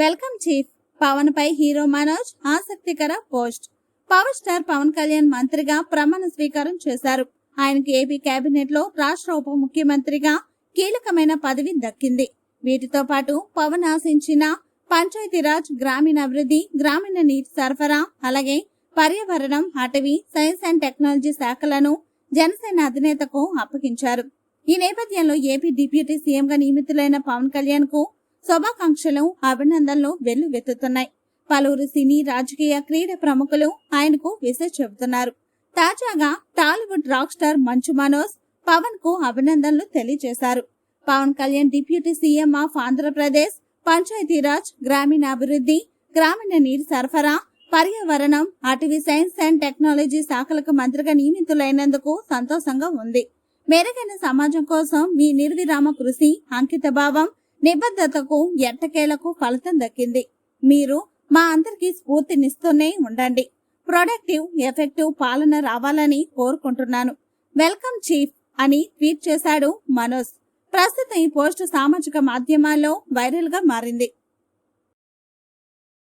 Welcome chief. Pawan పై hero Manoj ఆసక్తికర post. Power star Pawan Kalyan మంత్రిగా ప్రమాణ స్వీకారం చేశారు. ఆయనకు ఏపీ కేబినెట్ లో రాష్ట్ర ఉప ముఖ్యమంత్రిగా కీలకమైన పదవి దక్కింది. వీటితో పాటు పవన్ ఆశించిన పంచాయతీరాజ్, గ్రామీణాభివృద్ధి, గ్రామీణ నీటి సరఫరా, అలాగే పర్యావరణం, అటవీ, సైన్స్ అండ్ టెక్నాలజీ శాఖలను జనసేన అధినేతకు అప్పగించారు. ఈ నేపథ్యంలో ఏపీ డిప్యూటీ సీఎం గా నియమితులైన పవన్ కళ్యాణ్ కు శుభాకాంక్షలు, అభినందనలు వెల్లువెత్తుతున్నాయి. పలువురు సినీ, రాజకీయ, క్రీడా ప్రముఖులు ఆయనకు విషెస్ చెబుతున్నారు. తాజాగా టాలీవుడ్ రాక్ స్టార్ మంచు మనోజ్ పవన్ కు అభినందనలు తెలియజేశారు. Pawan Kalyan deputy CM of Andhra Pradesh, Panchayati Raj, గ్రామీణాభివృద్ధి, గ్రామీణ నీటి సరఫరా, పర్యావరణం, అటవీ, సైన్స్ అండ్ టెక్నాలజీ శాఖలకు మంత్రిగా నియమితులైనందుకు సంతోషంగా ఉంది. మెరుగైన సమాజం కోసం మీ నిర్విరామ కృషి, అంకితభావం, నిబద్ధతకు ఎట్టకేలకు ఫలితం దక్కింది. మీరు మా అందరికీ స్ఫూర్తినిస్తూనే ఉండండి. ప్రొడక్టివ్, ఎఫెక్టివ్ పాలన రావాలని కోరుకుంటున్నాను. వెల్కమ్ చీఫ్ అని ట్వీట్ చేశాడు మనోజ్. ప్రస్తుతం ఈ పోస్టు సామాజిక మాధ్యమాల్లో వైరల్ గా మారింది.